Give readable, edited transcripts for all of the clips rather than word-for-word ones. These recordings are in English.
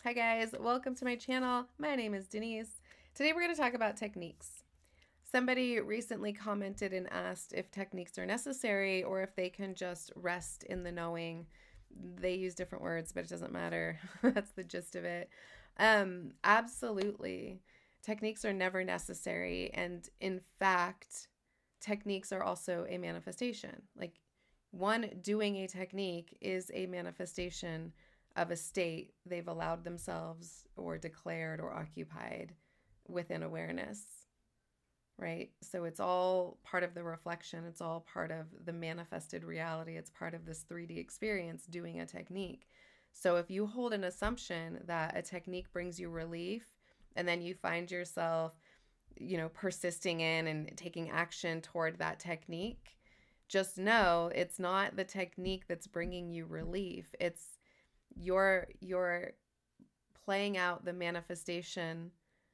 Hi guys, welcome to my channel. My name is Denise. Today we're going to talk about techniques. Somebody recently commented and asked if techniques are necessary or if they can just rest in the knowing. They use different words, but it doesn't matter. That's the gist of it. Absolutely. Techniques are never necessary. And in fact, techniques are also a manifestation. Like one doing a technique is a manifestation of a state they've allowed themselves or declared or occupied within awareness, right? So it's all part of the reflection, it's all part of the manifested reality, it's part of this 3D experience doing a technique. So if you hold an assumption that a technique brings you relief and then you find yourself, persisting in and taking action toward that technique, just know it's not the technique that's bringing you relief. It's you're playing out the manifestation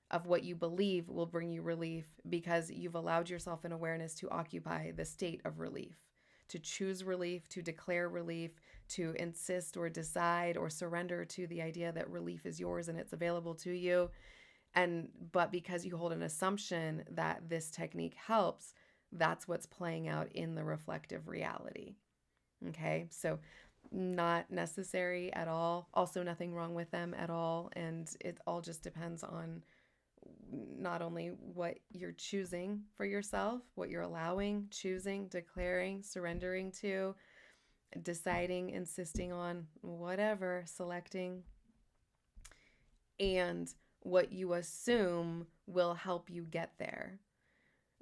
of what you believe will bring you relief because you've allowed yourself in awareness to occupy the state of relief, to choose relief, to declare relief, to insist or decide or surrender to the idea that relief is yours and it's available to you. But because you hold an assumption that this technique helps, that's what's playing out in the reflective reality. Okay, so not necessary at all. Also, nothing wrong with them at all. And it all just depends on not only what you're choosing for yourself, what you're allowing, choosing, declaring, surrendering to, deciding, insisting on, whatever, selecting, and what you assume will help you get there.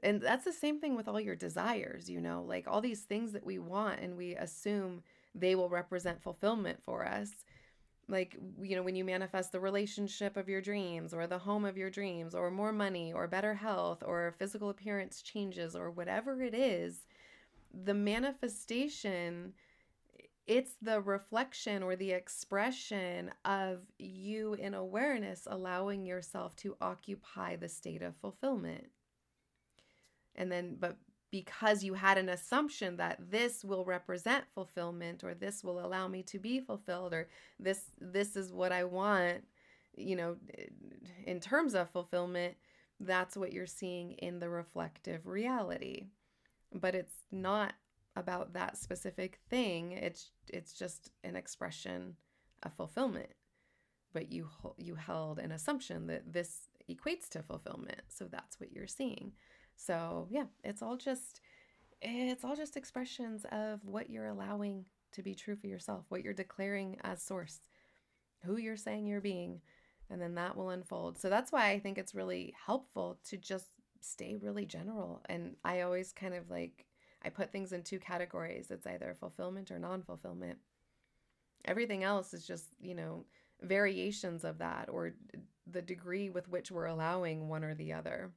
And that's the same thing with all your desires, like all these things that we want and we assume they will represent fulfillment for us. Like, when you manifest the relationship of your dreams or the home of your dreams or more money or better health or physical appearance changes or whatever it is, the manifestation, it's the reflection or the expression of you in awareness allowing yourself to occupy the state of fulfillment. But because you had an assumption that this will represent fulfillment or this will allow me to be fulfilled or this is what I want, in terms of fulfillment, that's what you're seeing in the reflective reality. But it's not about that specific thing. It's just an expression of fulfillment. But you held an assumption that this equates to fulfillment, so that's what you're seeing. So yeah, it's all just expressions of what you're allowing to be true for yourself, what you're declaring as source, who you're saying you're being, and then that will unfold. So that's why I think it's really helpful to just stay really general. And I always kind of I put things in two categories. It's either fulfillment or non-fulfillment. Everything else is just, variations of that or the degree with which we're allowing one or the other,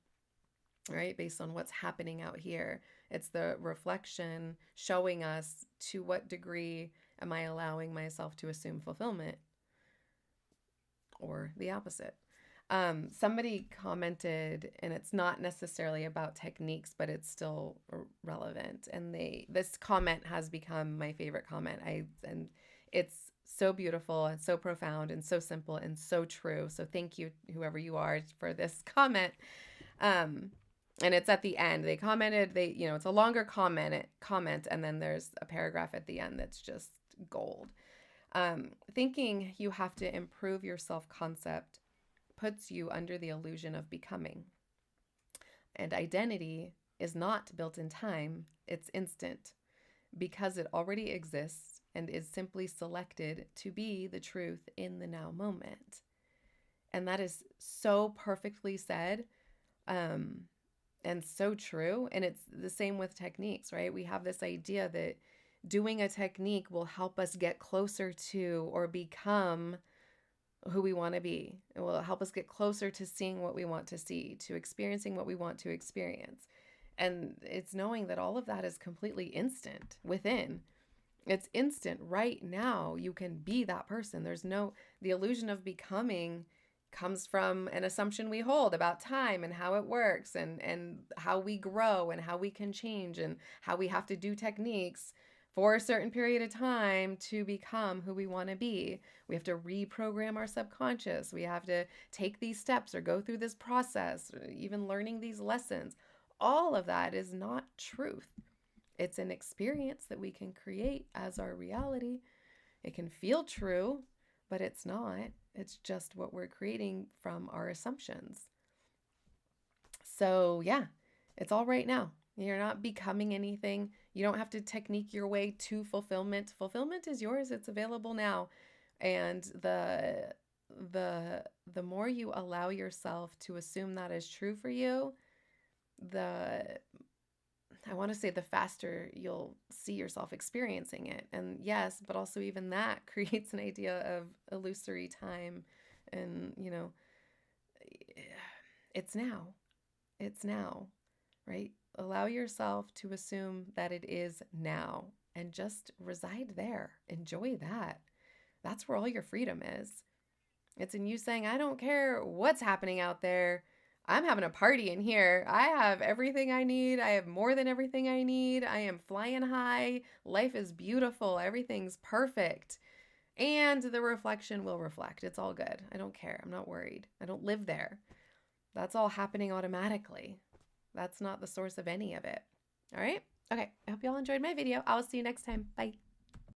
right? Based on what's happening out here. It's the reflection showing us to what degree am I allowing myself to assume fulfillment or the opposite. Somebody commented, and it's not necessarily about techniques, but it's still relevant. And this comment has become my favorite comment. And it's so beautiful and so profound and so simple and so true. So thank you, whoever you are, for this comment. And it's at the end. They commented, it's a longer comment, and then there's a paragraph at the end that's just gold. Thinking you have to improve your self-concept puts you under the illusion of becoming. And identity is not built in time, it's instant, because it already exists and is simply selected to be the truth in the now moment. And that is so perfectly said. And so true. And it's the same with techniques, right? We have this idea that doing a technique will help us get closer to or become who we want to be. It will help us get closer to seeing what we want to see, to experiencing what we want to experience. And it's knowing that all of that is completely instant within. It's instant right now. You can be that person. The illusion of becoming comes from an assumption we hold about time and how it works and how we grow and how we can change and how we have to do techniques for a certain period of time to become who we want to be. We have to reprogram our subconscious. We have to take these steps or go through this process, or even learning these lessons. All of that is not truth. It's an experience that we can create as our reality. It can feel true, but it's not. It's just what we're creating from our assumptions. So, yeah, it's all right now. You're not becoming anything. You don't have to technique your way to fulfillment. Fulfillment is yours. It's available now. And the more you allow yourself to assume that is true for you, the I want to say the faster you'll see yourself experiencing it. And yes, but also even that creates an idea of illusory time. And, it's now. It's now, right? Allow yourself to assume that it is now and just reside there. Enjoy that. That's where all your freedom is. It's in you saying, I don't care what's happening out there. I'm having a party in here. I have everything I need. I have more than everything I need. I am flying high. Life is beautiful. Everything's perfect. And the reflection will reflect. It's all good. I don't care. I'm not worried. I don't live there. That's all happening automatically. That's not the source of any of it. All right? Okay. I hope y'all enjoyed my video. I'll see you next time. Bye.